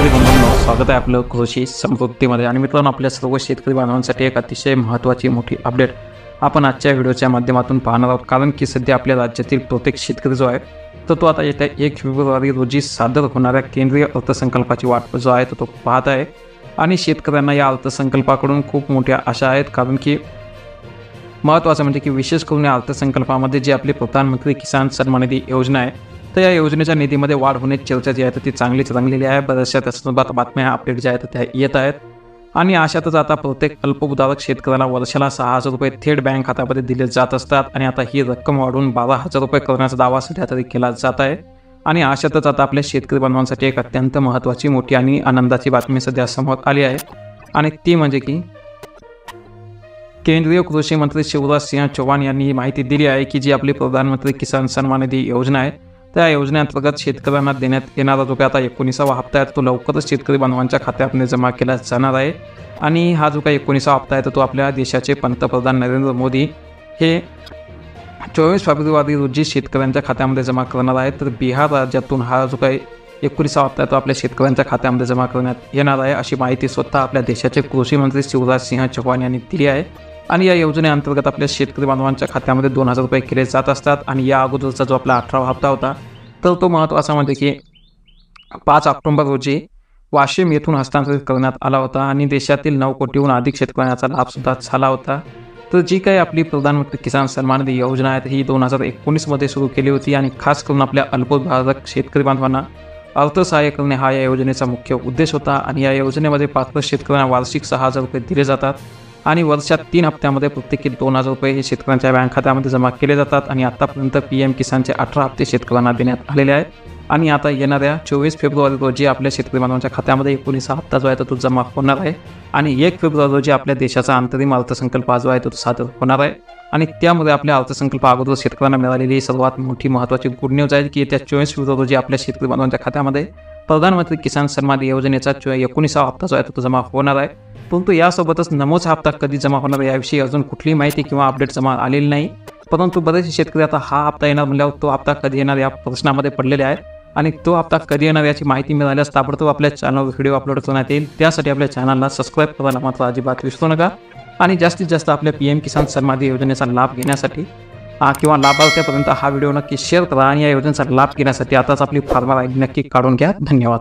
शेतकरी बंधूंनो, स्वागत आहे आपलं कृषी समृद्धीमध्ये। आणि मित्रांनो, आपल्या सर्व शेतकरी बांधवांसाठी एक अतिशय महत्त्वाची मोठी अपडेट आपण आजच्या व्हिडिओच्या माध्यमातून पाहणार आहोत। कारण की सध्या आपल्या राज्यातील प्रत्येक शेतकरी जो आहे तर तो आता येत्या 1 फेब्रुवारी रोजी सादर होणाऱ्या केंद्रीय अर्थसंकल्पाची वाट जो आहे तो पाहत आहे। आणि शेतकऱ्यांना या अर्थसंकल्पाकडून खूप मोठ्या आशा आहेत। कारण की महत्त्वाचं म्हणजे की विशेष करून या अर्थसंकल्पामध्ये जी आपली प्रधानमंत्री किसान सन्मान निधी योजना आहे तर या योजनेच्या निधीमध्ये वाढ होण्याची चर्चा जी आहे तर ती चांगलीच रंगलेली आहे। बऱ्याचशा त्यासंदर्भात बातम्या अपडेट ज्या आहेत त्या येत आहेत। आणि अशातच आता प्रत्येक अल्पभूधारक शेतकऱ्यांना वर्षाला 6,000 रुपये थेट बँक खात्यामध्ये दिले जात असतात। आणि आता ही रक्कम वाढून 12,000 रुपये करण्याचा दावा सध्या तरी केला जात आहे। आणि अशातच आता आपल्या शेतकरी बांधवांसाठी एक अत्यंत महत्त्वाची मोठी आणि आनंदाची बातमी सध्या समोर आली आहे। आणि ती म्हणजे की केंद्रीय कृषी मंत्री शिवराज सिंह चौहान यांनी ही माहिती दिली आहे की जी आपली प्रधानमंत्री किसान सन्मान निधी योजना आहे त्या योजनेअंतर्गत शेतकऱ्यांना देण्यात येणारा जो काही आता 19वा हप्ता आहे तो लवकरच शेतकरी बांधवांच्या खात्यात जमा केला जाणार आहे। आणि हा जो काही 19वा हप्ता आहे तो आपल्या देशाचे पंतप्रधान नरेंद्र मोदी हे 24 फेब्रुवारी रोजी शेतकऱ्यांच्या खात्यामध्ये जमा करणार आहेत। तर बिहार राज्यातून हा जो काही 19वा हप्ता आहे तो आपल्या शेतकऱ्यांच्या खात्यामध्ये जमा करण्यात येणार आहे, अशी माहिती स्वतः आपल्या देशाचे कृषी मंत्री शिवराज सिंह चौहान यांनी दिली आहे। आणि या योजनेअंतर्गत आपल्या शेतकरी बांधवांच्या खात्यामध्ये 2,000 रुपये केले जात असतात। आणि या अगोदरचा जो आपला 18वा हप्ता होता तर तो महत्त्वाचा म्हणजे की 5 ऑक्टोबर रोजी वाशिम येथून हस्तांतरित करण्यात आला होता। आणि देशातील 9 कोटीहून अधिक शेतकऱ्यांचा लाभसुद्धा झाला होता। तर जी काही आपली प्रधानमंत्री किसान सन्मान निधी योजना आहे ही 2019 मध्ये सुरू केली होती। आणि खास करून आपल्या अल्पभूधारक शेतकरी बांधवांना अर्थसहाय्य करणे हा या योजनेचा मुख्य उद्देश होता। आणि या योजनेमध्ये पात्र शेतकऱ्यांना वार्षिक 6,000 रुपये दिले जातात। आणि वर्षात 3 हप्त्यामध्ये प्रत्येकी 2,000 रुपये हे शेतकऱ्यांच्या बँक खात्यामध्ये जमा केले जातात। आणि आतापर्यंत PM किसानचे 18 हप्ते शेतकऱ्यांना देण्यात आलेले आहेत। आणि आता येणाऱ्या 24 फेब्रुवारी रोजी आपल्या शेतकरी बांधवांच्या खात्यामध्ये 19वा हप्ता जो आहे तो जमा होणार आहे। आणि 1 फेब्रुवारी रोजी आपल्या देशाचा अंतरिम अर्थसंकल्प जो आहे तो सादर होणार आहे। आणि त्यामध्ये आपल्या अर्थसंकल्प अगोदर शेतकऱ्यांना मिळालेली सर्वात मोठी महत्त्वाची गुड न्यूज आहे की येत्या 24 फेब्रुवारी रोजी आपल्या शेतकरी बांधवांच्या खात्यामध्ये प्रधानमंत्री किसान सन्मान निधी योजनेचा 19वा हप्ता जो आहे तो जमा होणार आहे। परंतु यासोबतच नमोचा हप्ता कधी जमा होणार याविषयी अजून कुठलीही माहिती किंवा अपडेट जमा आलेली नाही। परंतु बरेचसे शेतकरी आता हा हप्ता येणार म्हणल्यावर तो हप्ता कधी येणार या प्रश्नामध्ये पडलेले आहेत। आणि तो हप्ता कधी येणार याची माहिती मिळाल्यास ताबडतोब आपल्या चॅनलवर व्हिडिओ अपलोड करण्यात येईल। त्यासाठी आपल्या चॅनलला सबस्क्राईब करायला मात्र अजिबात विसरू नका। आणि जास्तीत जास्त आपल्या PM किसान सन्मान निधी योजनेचा लाभ घेण्यासाठी किंवा लाभार्थ्यापर्यंत हा व्हिडिओ नक्की शेअर करा। आणि या योजनेचा लाभ घेण्यासाठी आताच आपली फार्मर आयडी नक्की काढून घ्या। धन्यवाद।